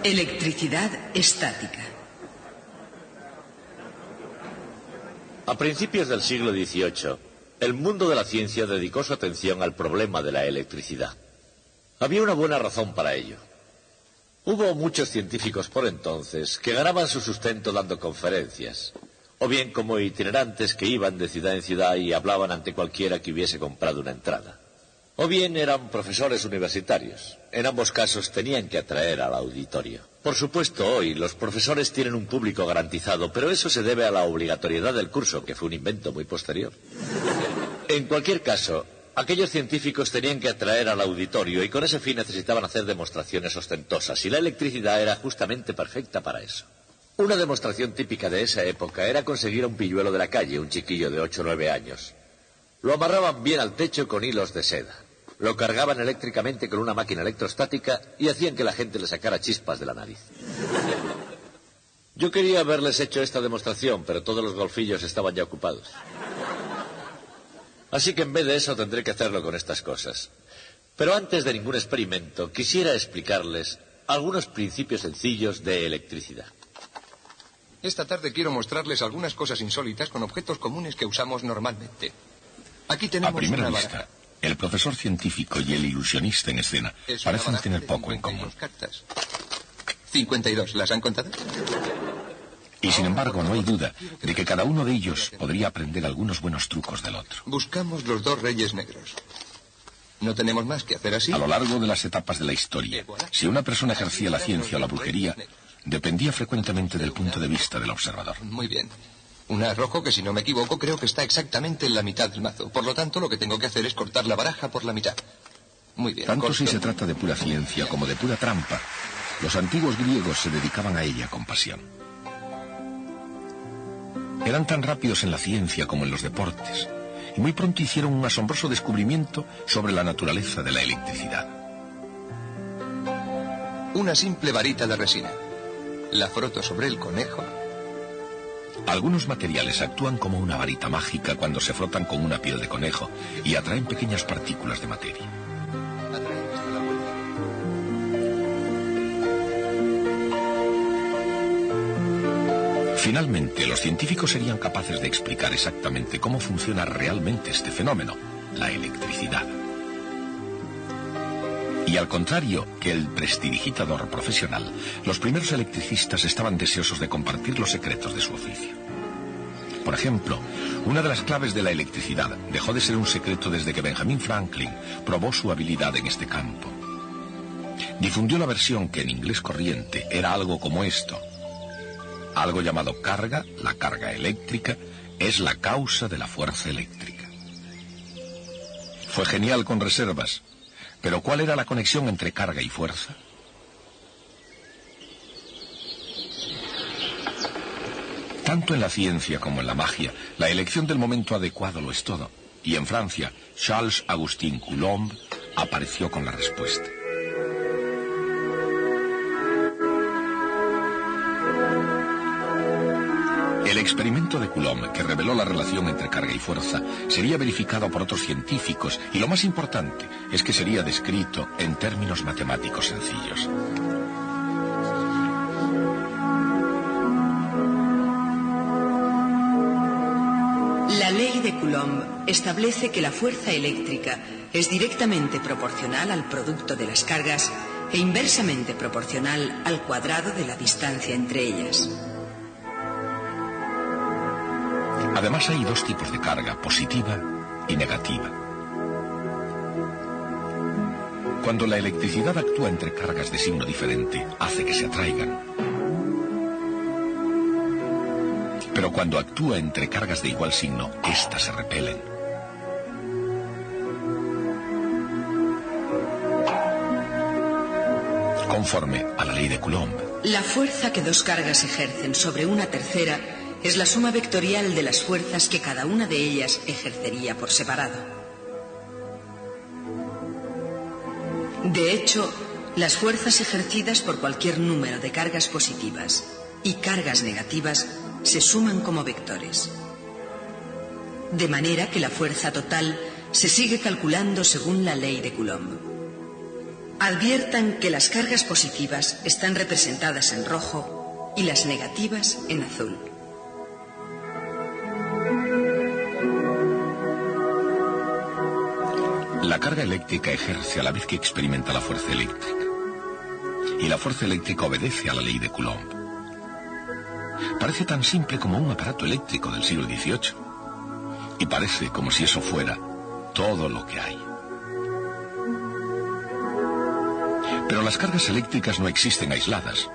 Electricidad estática. A principios del siglo XVIII, el mundo de la ciencia dedicó su atención al problema de la electricidad. Había una buena razón para ello. Hubo muchos científicos por entonces que ganaban su sustento dando conferencias, o bien como itinerantes que iban de ciudad en ciudad y hablaban ante cualquiera que hubiese comprado una entrada. O bien eran profesores universitarios. En ambos casos tenían que atraer al auditorio. Por supuesto, hoy los profesores tienen un público garantizado, pero eso se debe a la obligatoriedad del curso, que fue un invento muy posterior. En cualquier caso, aquellos científicos tenían que atraer al auditorio y con ese fin necesitaban hacer demostraciones ostentosas, y la electricidad era justamente perfecta para eso. Una demostración típica de esa época era conseguir a un pilluelo de la calle, un chiquillo de 8 o 9 años. Lo amarraban bien al techo con hilos de seda. Lo cargaban eléctricamente con una máquina electrostática y hacían que la gente le sacara chispas de la nariz. Yo quería haberles hecho esta demostración, pero todos los golfillos estaban ya ocupados. Así que en vez de eso tendré que hacerlo con estas cosas. Pero antes de ningún experimento, quisiera explicarles algunos principios sencillos de electricidad. Esta tarde quiero mostrarles algunas cosas insólitas con objetos comunes que usamos normalmente. Aquí tenemos a primera una vista, baraja. El profesor científico y el ilusionista en escena parecen tener poco en común. Cartas. 52, ¿las han contado? Y sin embargo, no hay duda de que cada uno de ellos podría aprender algunos buenos trucos del otro. Buscamos los dos reyes negros. No tenemos más que hacer así. A lo largo de las etapas de la historia, si una persona ejercía la ciencia o la brujería, dependía frecuentemente del punto de vista del observador. Muy bien. Un as rojo que, si no me equivoco, creo que está exactamente en la mitad del mazo. Por lo tanto, lo que tengo que hacer es cortar la baraja por la mitad. Muy bien. Tanto si se trata de pura ciencia como de pura trampa, los antiguos griegos se dedicaban a ella con pasión. Eran tan rápidos en la ciencia como en los deportes, y muy pronto hicieron un asombroso descubrimiento sobre la naturaleza de la electricidad. Una simple varita de resina. La froto sobre el conejo. Algunos materiales actúan como una varita mágica cuando se frotan con una piel de conejo y atraen pequeñas partículas de materia. Finalmente, los científicos serían capaces de explicar exactamente cómo funciona realmente este fenómeno, la electricidad. Y al contrario que el prestidigitador profesional, los primeros electricistas estaban deseosos de compartir los secretos de su oficio. Por ejemplo, una de las claves de la electricidad dejó de ser un secreto desde que Benjamin Franklin probó su habilidad en este campo. Difundió la versión que en inglés corriente era algo como esto. Algo llamado carga, la carga eléctrica, es la causa de la fuerza eléctrica. Fue genial con reservas. Pero ¿cuál era la conexión entre carga y fuerza? Tanto en la ciencia como en la magia, la elección del momento adecuado lo es todo. Y en Francia, Charles-Augustin Coulomb apareció con la respuesta. El experimento de Coulomb, que reveló la relación entre carga y fuerza, sería verificado por otros científicos y lo más importante es que sería descrito en términos matemáticos sencillos. La ley de Coulomb establece que la fuerza eléctrica es directamente proporcional al producto de las cargas e inversamente proporcional al cuadrado de la distancia entre ellas. Además, hay dos tipos de carga, positiva y negativa. Cuando la electricidad actúa entre cargas de signo diferente, hace que se atraigan. Pero cuando actúa entre cargas de igual signo, éstas se repelen. Conforme a la ley de Coulomb, la fuerza que dos cargas ejercen sobre una tercera es la suma vectorial de las fuerzas que cada una de ellas ejercería por separado. De hecho, las fuerzas ejercidas por cualquier número de cargas positivas y cargas negativas se suman como vectores. De manera que la fuerza total se sigue calculando según la ley de Coulomb. Adviertan que las cargas positivas están representadas en rojo y las negativas en azul. La carga eléctrica ejerce a la vez que experimenta la fuerza eléctrica. Y la fuerza eléctrica obedece a la ley de Coulomb. Parece tan simple como un aparato eléctrico del siglo XVIII. Y parece como si eso fuera todo lo que hay. Pero las cargas eléctricas no existen aisladas.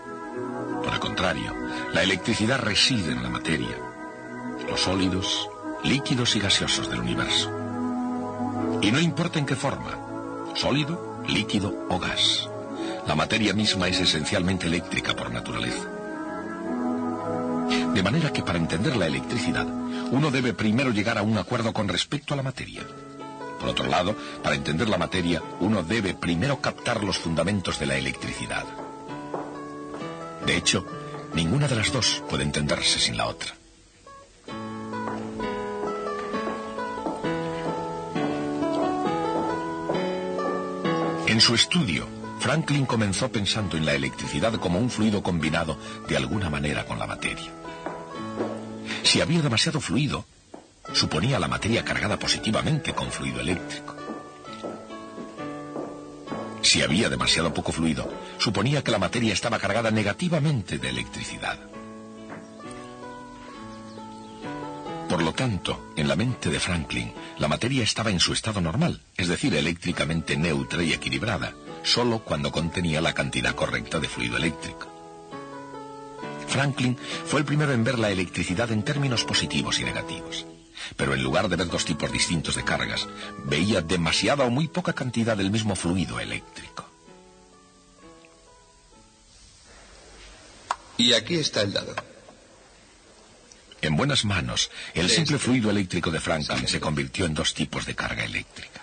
Por el contrario, la electricidad reside en la materia, los sólidos, líquidos y gaseosos del universo. Y no importa en qué forma, sólido, líquido o gas, la materia misma es esencialmente eléctrica por naturaleza. De manera que para entender la electricidad, uno debe primero llegar a un acuerdo con respecto a la materia. Por otro lado, para entender la materia, uno debe primero captar los fundamentos de la electricidad. De hecho, ninguna de las dos puede entenderse sin la otra. En su estudio, Franklin comenzó pensando en la electricidad como un fluido combinado de alguna manera con la materia. Si había demasiado fluido, suponía la materia cargada positivamente con fluido eléctrico. Si había demasiado poco fluido, suponía que la materia estaba cargada negativamente de electricidad. Por lo tanto, en la mente de Franklin, la materia estaba en su estado normal, es decir, eléctricamente neutra y equilibrada, solo cuando contenía la cantidad correcta de fluido eléctrico. Franklin fue el primero en ver la electricidad en términos positivos y negativos. Pero en lugar de ver dos tipos distintos de cargas, veía demasiada o muy poca cantidad del mismo fluido eléctrico. Y aquí está el dado. En buenas manos, el simple fluido eléctrico de Franklin se convirtió en dos tipos de carga eléctrica.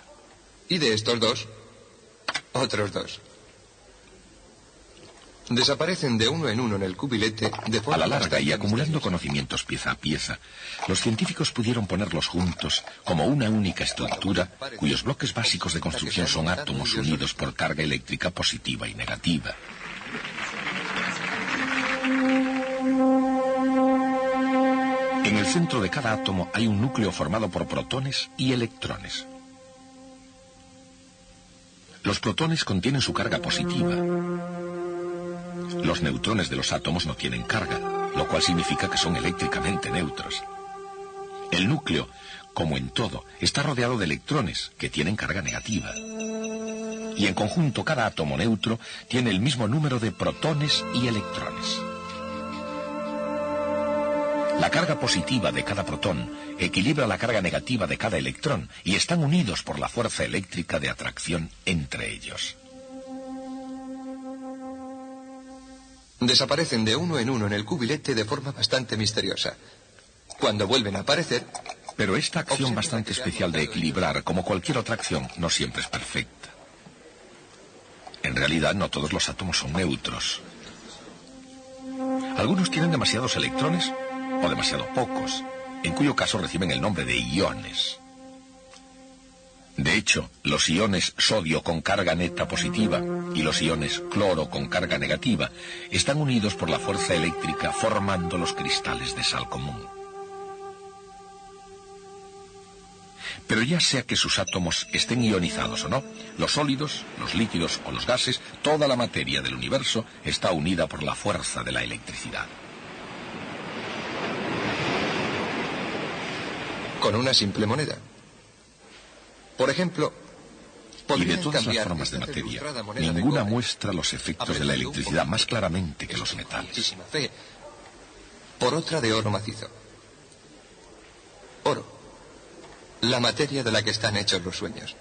Y de estos dos, otros dos. Desaparecen de uno en el cubilete de forma... A la larga y acumulando conocimientos pieza a pieza, los científicos pudieron ponerlos juntos como una única estructura cuyos bloques básicos de construcción son átomos unidos por carga eléctrica positiva y negativa. En el centro de cada átomo hay un núcleo formado por protones y electrones. Los protones contienen su carga positiva. Los neutrones de los átomos no tienen carga, lo cual significa que son eléctricamente neutros. El núcleo, como en todo, está rodeado de electrones que tienen carga negativa. Y en conjunto cada átomo neutro tiene el mismo número de protones y electrones. La carga positiva de cada protón equilibra la carga negativa de cada electrón y están unidos por la fuerza eléctrica de atracción entre ellos. Desaparecen de uno en el cubilete de forma bastante misteriosa. Cuando vuelven a aparecer... Pero esta acción bastante especial de equilibrar, como cualquier otra acción, no siempre es perfecta. En realidad, no todos los átomos son neutros. Algunos tienen demasiados electrones o demasiado pocos, en cuyo caso reciben el nombre de iones. De hecho, los iones sodio con carga neta positiva y los iones cloro con carga negativa están unidos por la fuerza eléctrica formando los cristales de sal común. Pero ya sea que sus átomos estén ionizados o no, los sólidos, los líquidos o los gases, toda la materia del universo está unida por la fuerza de la electricidad. Con una simple moneda. Por ejemplo, y de todas las formas de materia, ninguna muestra los efectos de la electricidad más claramente que los metales. Por otra de oro macizo. Oro. La materia de la que están hechos los sueños.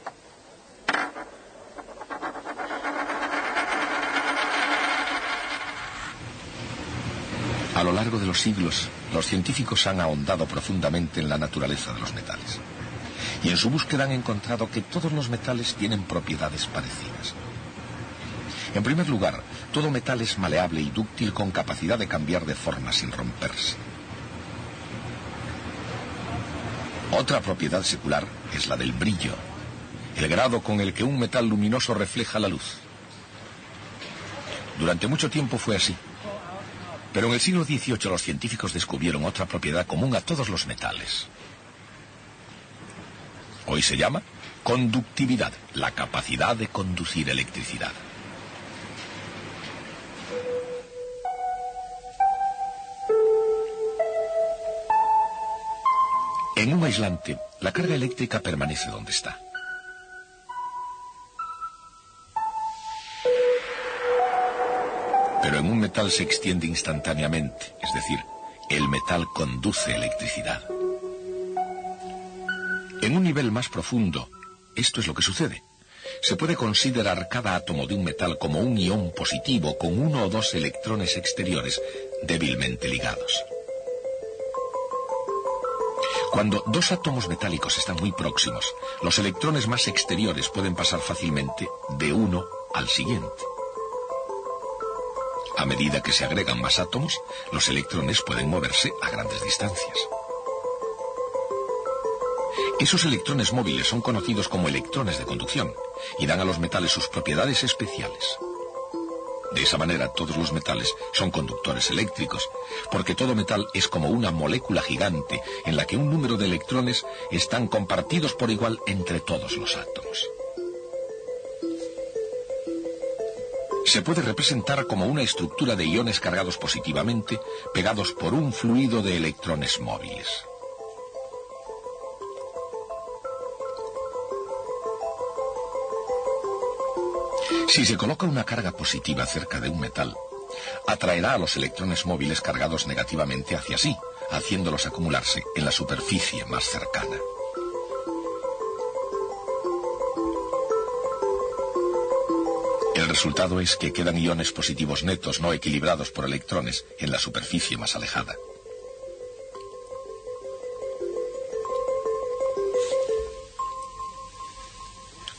A lo largo de los siglos, los científicos han ahondado profundamente en la naturaleza de los metales. Y en su búsqueda han encontrado que todos los metales tienen propiedades parecidas. En primer lugar, todo metal es maleable y dúctil con capacidad de cambiar de forma sin romperse. Otra propiedad secular es la del brillo, el grado con el que un metal luminoso refleja la luz. Durante mucho tiempo fue así. Pero en el siglo XVIII los científicos descubrieron otra propiedad común a todos los metales. Hoy se llama conductividad, la capacidad de conducir electricidad. En un aislante, la carga eléctrica permanece donde está. Pero en un metal se extiende instantáneamente, es decir, el metal conduce electricidad. En un nivel más profundo, esto es lo que sucede. Se puede considerar cada átomo de un metal como un ion positivo con uno o dos electrones exteriores débilmente ligados. Cuando dos átomos metálicos están muy próximos, los electrones más exteriores pueden pasar fácilmente de uno al siguiente. A medida que se agregan más átomos, los electrones pueden moverse a grandes distancias. Esos electrones móviles son conocidos como electrones de conducción y dan a los metales sus propiedades especiales. De esa manera, todos los metales son conductores eléctricos, porque todo metal es como una molécula gigante en la que un número de electrones están compartidos por igual entre todos los átomos. Se puede representar como una estructura de iones cargados positivamente, pegados por un fluido de electrones móviles. Si se coloca una carga positiva cerca de un metal, atraerá a los electrones móviles cargados negativamente hacia sí, haciéndolos acumularse en la superficie más cercana. El resultado es que quedan iones positivos netos no equilibrados por electrones en la superficie más alejada.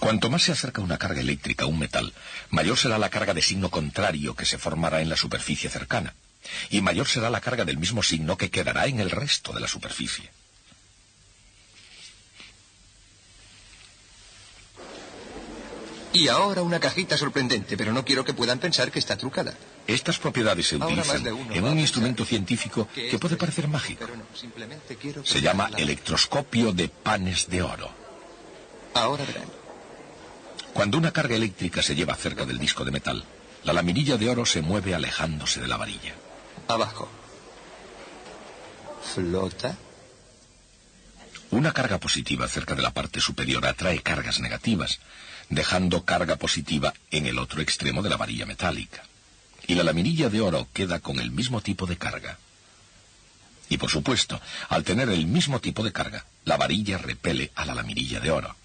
Cuanto más se acerca una carga eléctrica a un metal, mayor será la carga de signo contrario que se formará en la superficie cercana, y mayor será la carga del mismo signo que quedará en el resto de la superficie. Y ahora una cajita sorprendente, pero no quiero que puedan pensar que está trucada. Estas propiedades se utilizan en un instrumento científico que puede parecer mágico. Se llama electroscopio de panes de oro. Ahora verán. Cuando una carga eléctrica se lleva cerca del disco de metal, la laminilla de oro se mueve alejándose de la varilla. Abajo. Flota. Una carga positiva cerca de la parte superior atrae cargas negativas, dejando carga positiva en el otro extremo de la varilla metálica. Y la laminilla de oro queda con el mismo tipo de carga. Y por supuesto, al tener el mismo tipo de carga, la varilla repele a la laminilla de oro.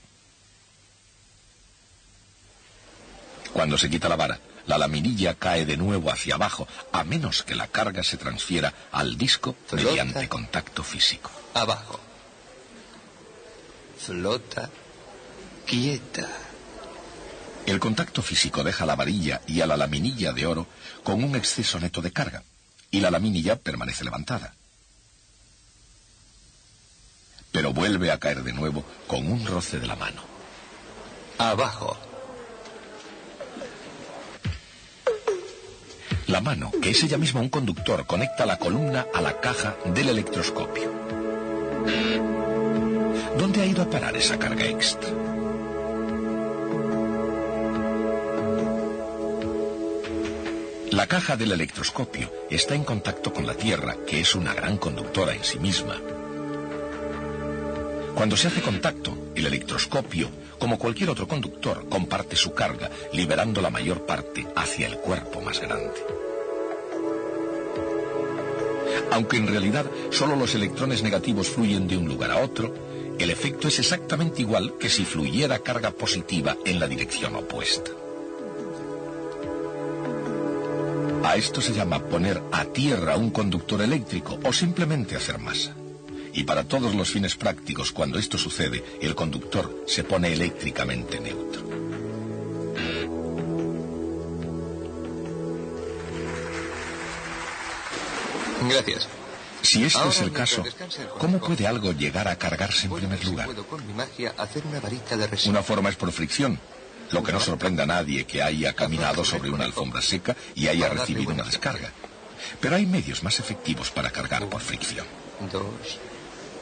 Cuando se quita la vara, la laminilla cae de nuevo hacia abajo, a menos que la carga se transfiera al disco mediante contacto físico. Abajo. Flota. Quieta. El contacto físico deja a la varilla y a la laminilla de oro con un exceso neto de carga, y la laminilla permanece levantada. Pero vuelve a caer de nuevo con un roce de la mano. Abajo. La mano, que es ella misma un conductor, conecta la columna a la caja del electroscopio. ¿Dónde ha ido a parar esa carga extra? La caja del electroscopio está en contacto con la Tierra, que es una gran conductora en sí misma. Cuando se hace contacto, el electroscopio, como cualquier otro conductor, comparte su carga, liberando la mayor parte hacia el cuerpo más grande. Aunque en realidad solo los electrones negativos fluyen de un lugar a otro, el efecto es exactamente igual que si fluyera carga positiva en la dirección opuesta. A esto se llama poner a tierra un conductor eléctrico o simplemente hacer masa. Y para todos los fines prácticos, cuando esto sucede, el conductor se pone eléctricamente neutro. Gracias. Si este es el caso, ¿cómo puede algo llegar a cargarse en primer lugar? Puedo con mi magia hacer una varita de resina. Una forma es por fricción, lo que no sorprende a nadie que haya caminado sobre una alfombra seca y haya recibido una descarga. Pero hay medios más efectivos para cargar por fricción. 2,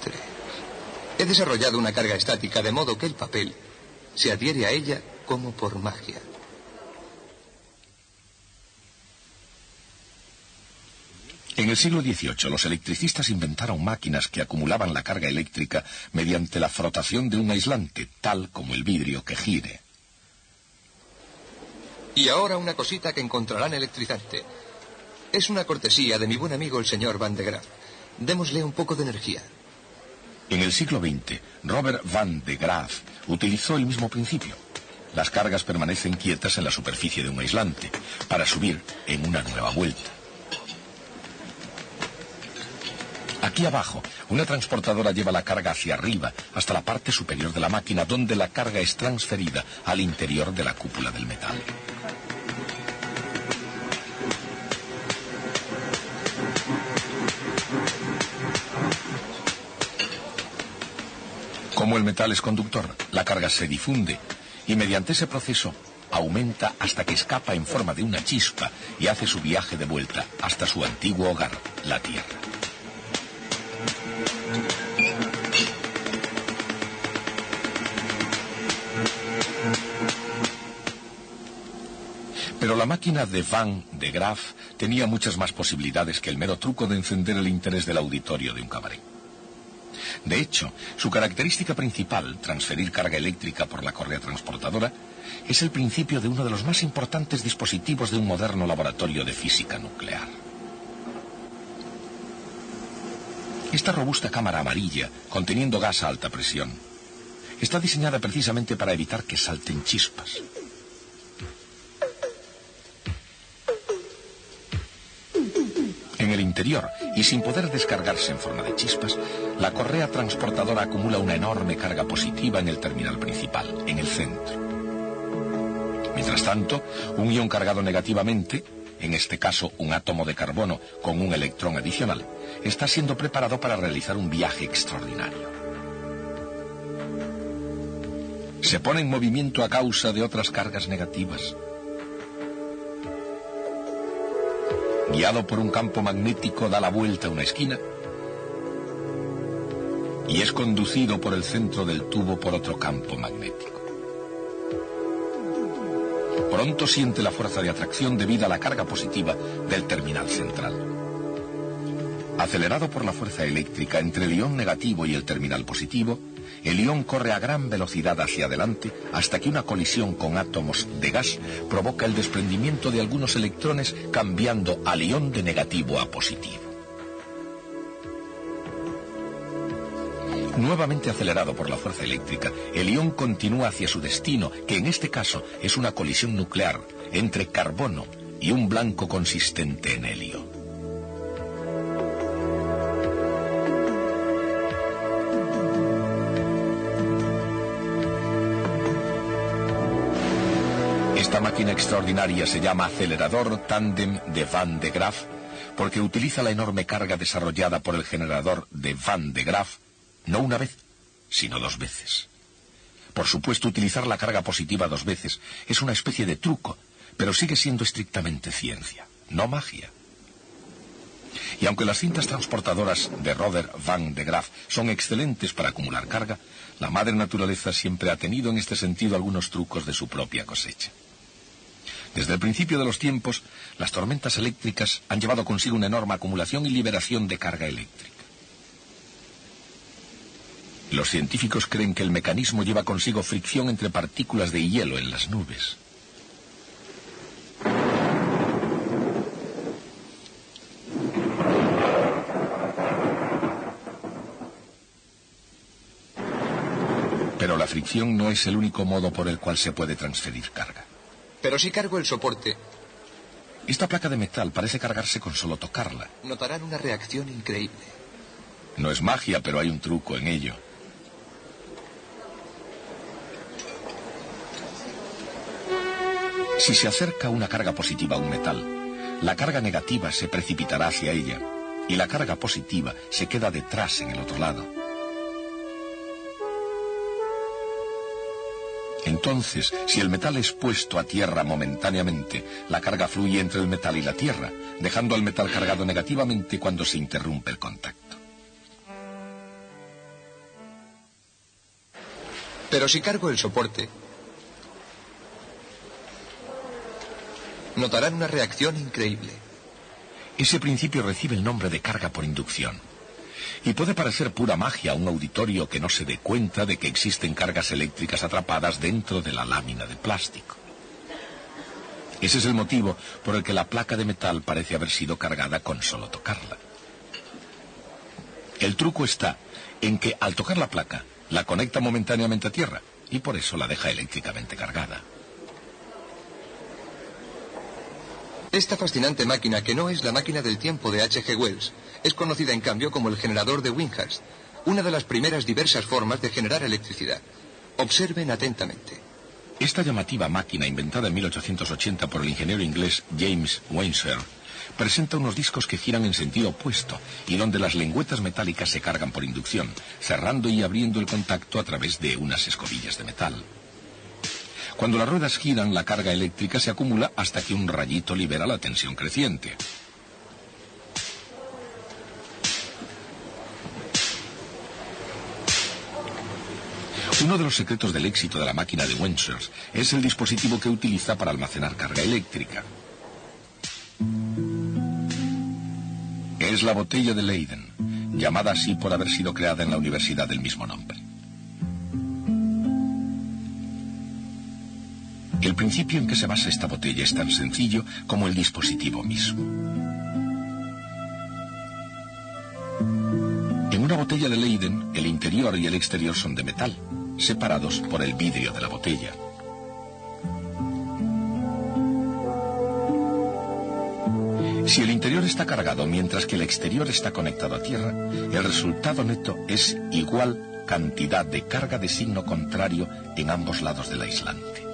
3. He desarrollado una carga estática de modo que el papel se adhiere a ella como por magia. En el siglo XVIII, los electricistas inventaron máquinas que acumulaban la carga eléctrica mediante la frotación de un aislante, tal como el vidrio que gire. Y ahora una cosita que encontrarán electrizante. Es una cortesía de mi buen amigo el señor Van de Graaff. Démosle un poco de energía. En el siglo XX, Robert Van de Graaff utilizó el mismo principio. Las cargas permanecen quietas en la superficie de un aislante, para subir en una nueva vuelta. Aquí abajo, una transportadora lleva la carga hacia arriba, hasta la parte superior de la máquina, donde la carga es transferida al interior de la cúpula del metal. Como el metal es conductor, la carga se difunde y mediante ese proceso aumenta hasta que escapa en forma de una chispa y hace su viaje de vuelta hasta su antiguo hogar, la Tierra. Pero la máquina de Van de Graaff tenía muchas más posibilidades que el mero truco de encender el interés del auditorio de un cabaret. De hecho, su característica principal, transferir carga eléctrica por la correa transportadora, es el principio de uno de los más importantes dispositivos de un moderno laboratorio de física nuclear. Esta robusta cámara amarilla, conteniendo gas a alta presión, está diseñada precisamente para evitar que salten chispas. En el interior, y sin poder descargarse en forma de chispas, la correa transportadora acumula una enorme carga positiva en el terminal principal, en el centro. Mientras tanto, un ion cargado negativamente, en este caso un átomo de carbono con un electrón adicional, está siendo preparado para realizar un viaje extraordinario. Se pone en movimiento a causa de otras cargas negativas. Guiado por un campo magnético, da la vuelta a una esquina y es conducido por el centro del tubo por otro campo magnético. Pronto siente la fuerza de atracción debido a la carga positiva del terminal central. Acelerado por la fuerza eléctrica entre el ion negativo y el terminal positivo, el ion corre a gran velocidad hacia adelante hasta que una colisión con átomos de gas provoca el desprendimiento de algunos electrones, cambiando al ion de negativo a positivo. Nuevamente acelerado por la fuerza eléctrica, el ion continúa hacia su destino, que en este caso es una colisión nuclear entre carbono y un blanco consistente en helio. Esta máquina extraordinaria se llama acelerador tándem de Van de Graaff porque utiliza la enorme carga desarrollada por el generador de Van de Graaff no una vez, sino 2 veces. Por supuesto, utilizar la carga positiva 2 veces es una especie de truco, pero sigue siendo estrictamente ciencia, no magia. Y aunque las cintas transportadoras de Robert Van de Graaff son excelentes para acumular carga, la madre naturaleza siempre ha tenido en este sentido algunos trucos de su propia cosecha. Desde el principio de los tiempos, las tormentas eléctricas han llevado consigo una enorme acumulación y liberación de carga eléctrica. Los científicos creen que el mecanismo lleva consigo fricción entre partículas de hielo en las nubes. Pero la fricción no es el único modo por el cual se puede transferir carga. Pero si cargo el soporte... Esta placa de metal parece cargarse con solo tocarla. Notarán una reacción increíble. No es magia, pero hay un truco en ello. Si se acerca una carga positiva a un metal, la carga negativa se precipitará hacia ella y la carga positiva se queda detrás en el otro lado. Entonces, si el metal es puesto a tierra momentáneamente, la carga fluye entre el metal y la tierra, dejando al metal cargado negativamente cuando se interrumpe el contacto. Pero si cargo el soporte, notarán una reacción increíble. Ese principio recibe el nombre de carga por inducción. Y puede parecer pura magia a un auditorio que no se dé cuenta de que existen cargas eléctricas atrapadas dentro de la lámina de plástico. Ese es el motivo por el que la placa de metal parece haber sido cargada con solo tocarla. El truco está en que al tocar la placa, la conecta momentáneamente a tierra y por eso la deja eléctricamente cargada. Esta fascinante máquina, que no es la máquina del tiempo de H.G. Wells, es conocida en cambio como el generador de Winghurst, una de las primeras diversas formas de generar electricidad. Observen atentamente. Esta llamativa máquina, inventada en 1880 por el ingeniero inglés James Wenshaw, presenta unos discos que giran en sentido opuesto y donde las lengüetas metálicas se cargan por inducción, cerrando y abriendo el contacto a través de unas escobillas de metal. Cuando las ruedas giran, la carga eléctrica se acumula hasta que un rayito libera la tensión creciente. Uno de los secretos del éxito de la máquina de Wenshaw es el dispositivo que utiliza para almacenar carga eléctrica. Es la botella de Leyden, llamada así por haber sido creada en la universidad del mismo nombre. El principio en que se basa esta botella es tan sencillo como el dispositivo mismo. En una botella de Leyden, el interior y el exterior son de metal, separados por el vidrio de la botella. Si el interior está cargado mientras que el exterior está conectado a tierra, el resultado neto es igual cantidad de carga de signo contrario en ambos lados del aislante.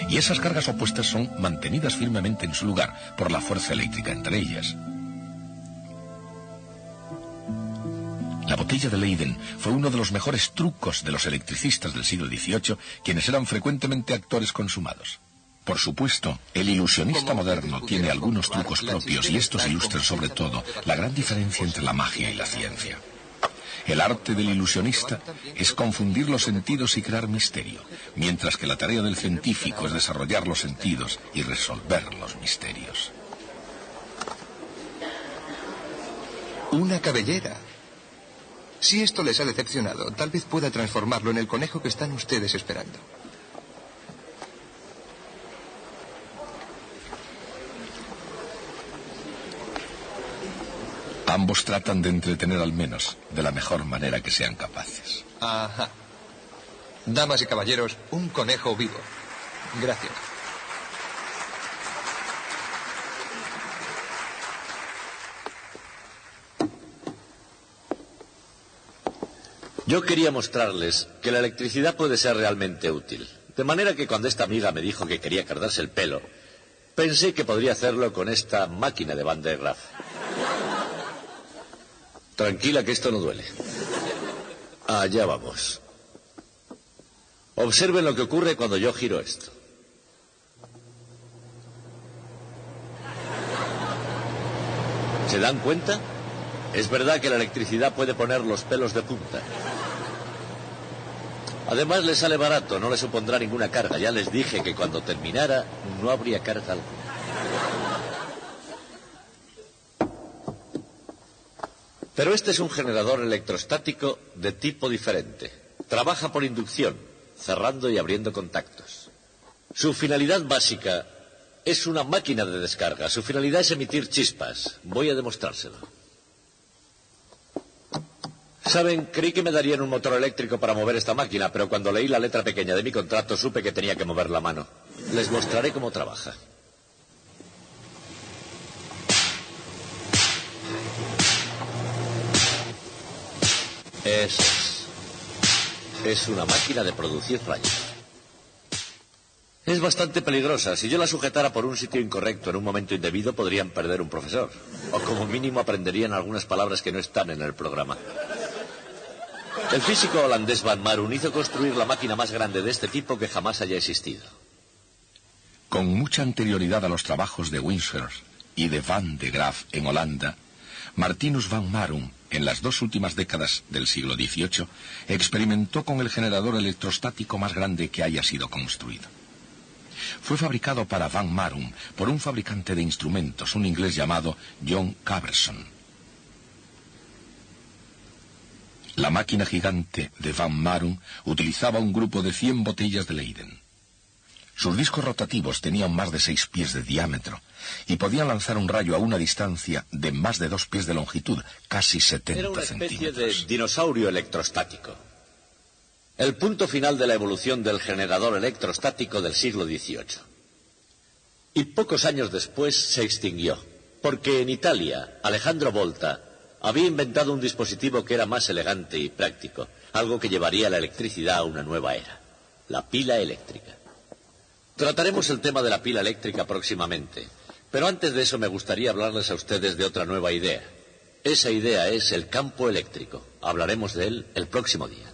Y esas cargas opuestas son mantenidas firmemente en su lugar por la fuerza eléctrica entre ellas. La botella de Leyden fue uno de los mejores trucos de los electricistas del siglo XVIII, quienes eran frecuentemente actores consumados. Por supuesto, el ilusionista moderno tiene algunos trucos propios y estos ilustran sobre todo la gran diferencia entre la magia y la ciencia. El arte del ilusionista es confundir los sentidos y crear misterio, mientras que la tarea del científico es desarrollar los sentidos y resolver los misterios. Una cabellera. Si esto les ha decepcionado, tal vez pueda transformarlo en el conejo que están ustedes esperando. Ambos tratan de entretener al menos de la mejor manera que sean capaces. Ajá. Damas y caballeros, un conejo vivo. Gracias. Yo quería mostrarles que la electricidad puede ser realmente útil. De manera que cuando esta amiga me dijo que quería cortarse el pelo, pensé que podría hacerlo con esta máquina de Van de Graaff. Tranquila, que esto no duele. Allá vamos. Observen lo que ocurre cuando yo giro esto. ¿Se dan cuenta? Es verdad que la electricidad puede poner los pelos de punta. Además, le sale barato, no le supondrá ninguna carga. Ya les dije que cuando terminara no habría carga alguna. Pero este es un generador electrostático de tipo diferente. Trabaja por inducción, cerrando y abriendo contactos. Su finalidad básica es una máquina de descarga. Su finalidad es emitir chispas. Voy a demostrárselo. Saben, creí que me darían un motor eléctrico para mover esta máquina, pero cuando leí la letra pequeña de mi contrato supe que tenía que mover la mano. Les mostraré cómo trabaja. Eso es. Es una máquina de producir rayos. Es bastante peligrosa. Si yo la sujetara por un sitio incorrecto en un momento indebido, podrían perder un profesor. O como mínimo aprenderían algunas palabras que no están en el programa. El físico holandés Van Marum hizo construir la máquina más grande de este tipo que jamás haya existido. Con mucha anterioridad a los trabajos de Windsorst y de Van de Graaff en Holanda, Martinus Van Marum, en las 2 últimas décadas del siglo XVIII, experimentó con el generador electrostático más grande que haya sido construido. Fue fabricado para Van Marum por un fabricante de instrumentos, un inglés llamado John Caberson. La máquina gigante de Van Marum utilizaba un grupo de 100 botellas de Leyden. Sus discos rotativos tenían más de 6 pies de diámetro y podían lanzar un rayo a una distancia de más de 2 pies de longitud, casi 70 Era una centímetros. especie de dinosaurio electrostático. El punto final de la evolución del generador electrostático del siglo XVIII. Y pocos años después se extinguió, porque en Italia, Alejandro Volta había inventado un dispositivo que era más elegante y práctico, algo que llevaría la electricidad a una nueva era, la pila eléctrica. Trataremos el tema de la pila eléctrica próximamente, pero antes de eso me gustaría hablarles a ustedes de otra nueva idea. Esa idea es el campo eléctrico. Hablaremos de él el próximo día.